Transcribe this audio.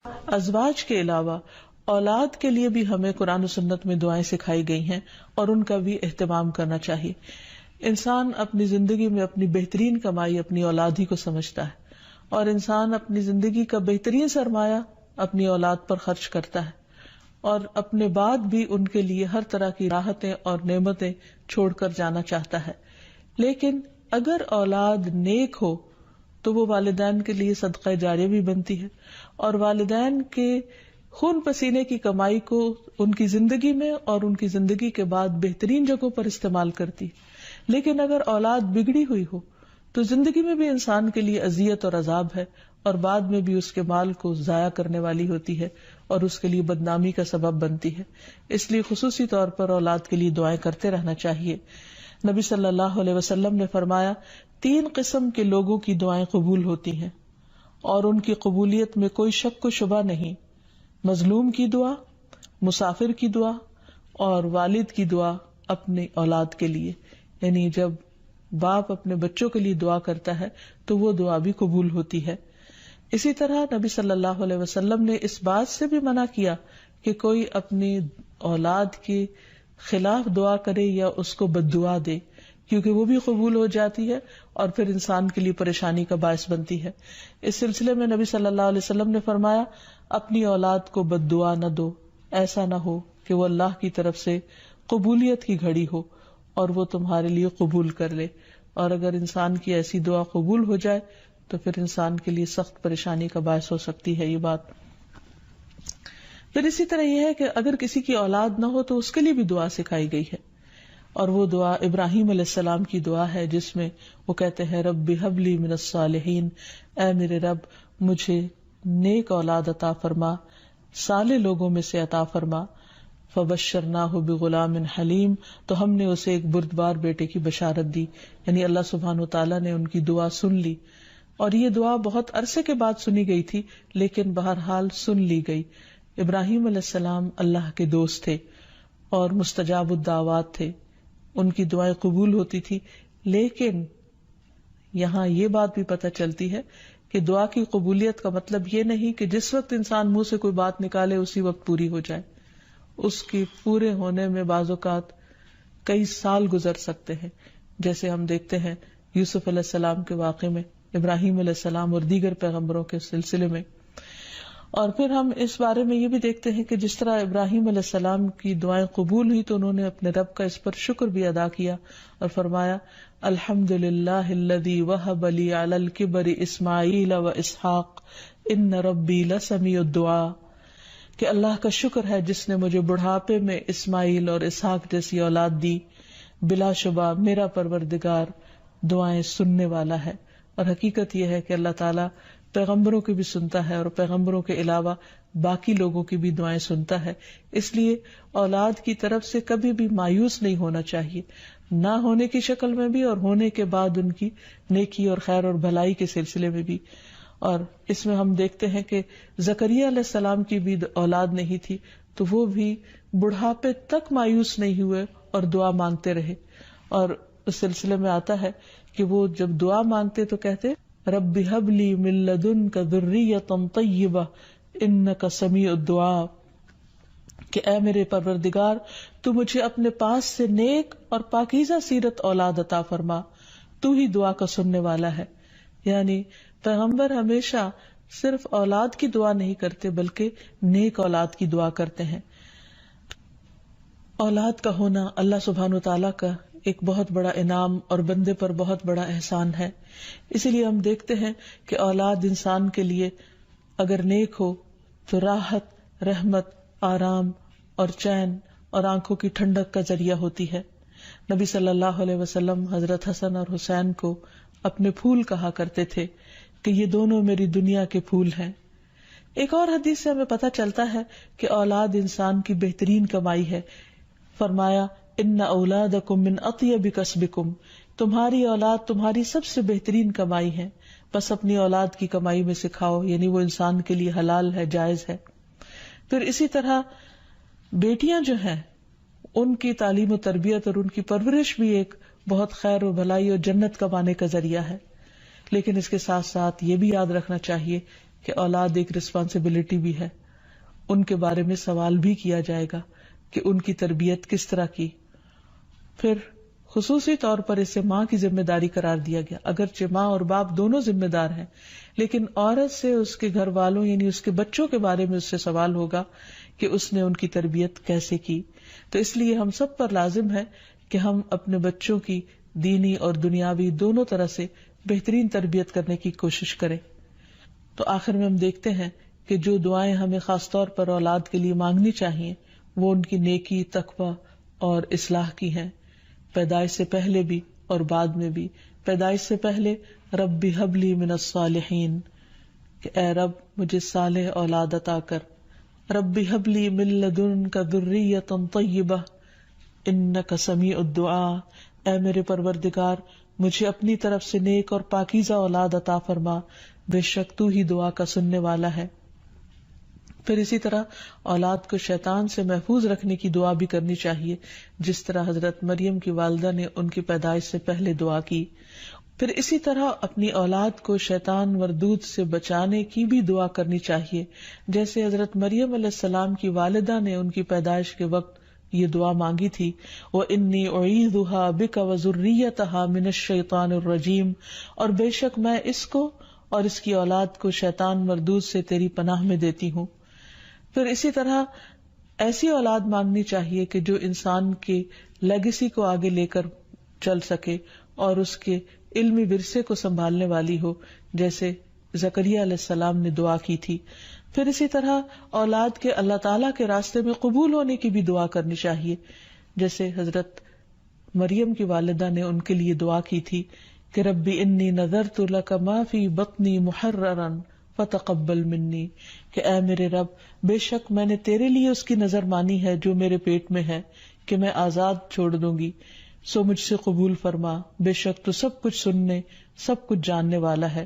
ازواج کے علاوہ اولاد کے لیے بھی ہمیں قرآن و سنت میں دعائیں سکھائی گئی ہیں اور ان کا بھی اہتمام کرنا چاہیے. انسان اپنی زندگی میں اپنی بہترین کمائی اپنی اولاد ہی کو سمجھتا ہے، اور انسان اپنی زندگی کا بہترین سرمایہ اپنی اولاد پر خرچ کرتا ہے، اور اپنے بعد بھی ان کے لیے ہر طرح کی راحتیں اور نعمتیں چھوڑ کر جانا چاہتا ہے. لیکن اگر اولاد نیک ہو تو وہ والدین کے لیے صدقہ جاریہ بھی بنتی ہے، اور والدین کے خون پسینے کی کمائی کو ان کی زندگی میں اور ان کی زندگی کے بعد بہترین جگہوں پر استعمال کرتی. لیکن اگر اولاد بگڑی ہوئی ہو تو زندگی میں بھی انسان کے لیے اذیت اور عذاب ہے، اور بعد میں بھی اس کے مال کو ضائع کرنے والی ہوتی ہے اور اس کے لیے بدنامی کا سبب بنتی ہے. اس لیے خصوصی طور پر اولاد کے لیے دعائیں کرتے رہنا چاہیے. نبی صلی اللہ علیہ وسلم نے فرمایا 3 قسم کے لوگوں کی دعائیں قبول ہوتی ہیں اور ان کی قبولیت میں کوئی شک و شبہ نہیں: مظلوم کی دعا، مسافر کی دعا، اور والد کی دعا اپنی اولاد کے لیے. یعنی جب باپ اپنے بچوں کے لیے دعا کرتا ہے تو وہ دعا بھی قبول ہوتی ہے. اسی طرح نبی صلی اللہ علیہ وسلم نے اس بات سے بھی منع کیا کہ کوئی اپنی اولاد کے خلاف دعا کرے یا اس کو بد دعا دے، کیونکہ وہ بھی قبول ہو جاتی ہے اور پھر انسان کے لیے پریشانی کا باعث بنتی ہے. اس سلسلے میں نبی صلی اللہ علیہ وسلم نے فرمایا اپنی اولاد کو بد دعا نہ دو، ایسا نہ ہو کہ وہ اللہ کی طرف سے قبولیت کی گھڑی ہو اور وہ تمہارے لیے قبول کر لے. اور اگر انسان کی ایسی دعا قبول ہو جائے تو پھر انسان کے لیے سخت پریشانی کا باعث ہو سکتی ہے یہ بات. پھر اسی طرح یہ ہے کہ اگر کسی کی اولاد نہ ہو تو اس کے لیے بھی دعا سکھائی گئی ہے، اور وہ دعا ابراہیم علیہ السلام کی دعا ہے، جس میں وہ کہتے ہیں رب ہب لی من الصالحین، اے میرے رب مجھے نیک اولاد عطا فرما، صالح لوگوں میں سے عطا فرما. فبشرناہ بغلام حلیم، تو ہم نے اسے ایک بردبار بیٹے کی بشارت دی. یعنی اللہ سبحانہ وتعالیٰ نے ان کی دعا سن لی، اور یہ دعا بہت عرصے کے بعد سنی گئی تھی لیکن بہرحال سن لی گئی. ابراہیم علیہ السلام اللہ کے دوست تھے اور مستجاب الدعوات تھے، ان کی دعائیں قبول ہوتی تھی. لیکن یہاں یہ بات بھی پتہ چلتی ہے کہ دعا کی قبولیت کا مطلب یہ نہیں کہ جس وقت انسان منہ سے کوئی بات نکالے اسی وقت پوری ہو جائے. اس کی پورے ہونے میں بعض اوقات کئی سال گزر سکتے ہیں، جیسے ہم دیکھتے ہیں یوسف علیہ السلام کے واقعے میں، ابراہیم علیہ السلام اور دیگر پیغمبروں کے سلسلے میں. اور پھر ہم اس بارے میں یہ بھی دیکھتے ہیں کہ جس طرح ابراہیم علیہ السلام کی دعائیں قبول ہوئی تو انہوں نے اپنے رب کا اس پر شکر بھی ادا کیا اور فرمایا الحمدللہ الذی وہب لی علی الکبر اسماعیل و اسحاق ان ربی لسمیع الدعاء، کہ اللہ کا شکر ہے جس نے مجھے بڑھاپے میں اسماعیل اور اسحاق جیسی اولاد دی، بلا شبہ میرا پروردگار دعائیں سننے والا ہے. اور حقیقت یہ ہے کہ اللہ تعالیٰ پیغمبروں کی بھی سنتا ہے اور پیغمبروں کے علاوہ باقی لوگوں کی بھی دعائیں سنتا ہے. اس لیے اولاد کی طرف سے کبھی بھی مایوس نہیں ہونا چاہیے، نہ ہونے کی شکل میں بھی اور ہونے کے بعد ان کی نیکی اور خیر اور بھلائی کے سلسلے میں بھی. اور اس میں ہم دیکھتے ہیں کہ زکریا علیہ السلام کی بھی اولاد نہیں تھی تو وہ بھی بڑھاپے تک مایوس نہیں ہوئے اور دعا مانگتے رہے. اور اس سلسلے میں آتا ہے کہ وہ جب دعا مانگتے تو کہتے رب ہب لی من لدنک ذریۃ طیبہ انک سمیع الدعاء، کہ اے میرے پروردگار تو مجھے اپنے پاس سے نیک اور پاکیزہ سیرت اولاد عطا فرما، تو ہی دعا کا سننے والا ہے. یعنی پیغمبر ہمیشہ صرف اولاد کی دعا نہیں کرتے بلکہ نیک اولاد کی دعا کرتے ہیں. اولاد کا ہونا اللہ سبحانہ وتعالیٰ کا ایک بہت بڑا انعام اور بندے پر بہت بڑا احسان ہے. اسی لیے ہم دیکھتے ہیں کہ اولاد انسان کے لیے اگر نیک ہو تو راحت، رحمت، آرام اور چین اور آنکھوں کی ٹھنڈک کا ذریعہ ہوتی ہے. نبی صلی اللہ علیہ وسلم حضرت حسن اور حسین کو اپنے پھول کہا کرتے تھے کہ یہ دونوں میری دنیا کے پھول ہیں. ایک اور حدیث سے ہمیں پتہ چلتا ہے کہ اولاد انسان کی بہترین کمائی ہے. فرمایا ان اولادکم من اطیب کسبکم، تمہاری اولاد تمہاری سب سے بہترین کمائی ہے، بس اپنی اولاد کی کمائی میں سے کھاؤ، یعنی وہ انسان کے لیے حلال ہے، جائز ہے. پھر اسی طرح بیٹیاں جو ہیں ان کی تعلیم و تربیت اور ان کی پرورش بھی ایک بہت خیر و بھلائی اور جنت کمانے کا ذریعہ ہے. لیکن اس کے ساتھ ساتھ یہ بھی یاد رکھنا چاہیے کہ اولاد ایک رسپانسبلٹی بھی ہے، ان کے بارے میں سوال بھی کیا جائے گا کہ ان کی تربیت کس طرح کی. پھر خصوصی طور پر اسے ماں کی ذمہ داری قرار دیا گیا، اگرچہ ماں اور باپ دونوں ذمہ دار ہیں، لیکن عورت سے اس کے گھر والوں یعنی اس کے بچوں کے بارے میں اس سے سوال ہوگا کہ اس نے ان کی تربیت کیسے کی. تو اس لیے ہم سب پر لازم ہے کہ ہم اپنے بچوں کی دینی اور دنیاوی دونوں طرح سے بہترین تربیت کرنے کی کوشش کریں. تو آخر میں ہم دیکھتے ہیں کہ جو دعائیں ہمیں خاص طور پر اولاد کے لیے مانگنی چاہیے وہ ان کی نیکی، تقوی اور اصلاح کی ہیں، پیدائش سے پہلے بھی اور بعد میں بھی. پیدائش سے پہلے رب ہب لی من الصالحین، کہ اے رب مجھے صالح اولاد عطا کر. رب ہب لی من لدنک ذریۃ طیبہ انک سمیع الدعاء، اے میرے پروردگار مجھے اپنی طرف سے نیک اور پاکیزہ اولاد عطا فرما، بے شک تو ہی دعا کا سننے والا ہے. پھر اسی طرح اولاد کو شیطان سے محفوظ رکھنے کی دعا بھی کرنی چاہیے، جس طرح حضرت مریم کی والدہ نے ان کی پیدائش سے پہلے دعا کی. پھر اسی طرح اپنی اولاد کو شیطان مردود سے بچانے کی بھی دعا کرنی چاہیے، جیسے حضرت مریم علیہ السلام کی والدہ نے ان کی پیدائش کے وقت یہ دعا مانگی تھی، وَإِنِّي أُعِيذُهَا بِكَ وَذُرِّيَّتَهَا مِنَ الشَّيْطَانِ الرَّجِيمِ، اور بے شک میں اس کو اور اس کی اولاد کو شیطان مردود سے تیری پناہ میں دیتی ہوں. پھر اسی طرح ایسی اولاد مانگنی چاہیے کہ جو انسان کے لیگیسی کو آگے لے کر چل سکے اور اس کے علمی ورثے کو سنبھالنے والی ہو، جیسے زکریا علیہ السلام نے دعا کی تھی. پھر اسی طرح اولاد کے اللہ تعالیٰ کے راستے میں قبول ہونے کی بھی دعا کرنی چاہیے، جیسے حضرت مریم کی والدہ نے ان کے لیے دعا کی تھی کہ ربی انی نذرت لک ما فی بطنی محررا فتقبل منی، کہ اے میرے رب بے شک میں نے تیرے لیے اس کی نظر مانی ہے جو میرے پیٹ میں ہے کہ میں آزاد چھوڑ دوں گی، سو مجھ سے قبول فرما، بے شک تو سب کچھ سننے سب کچھ جاننے والا ہے.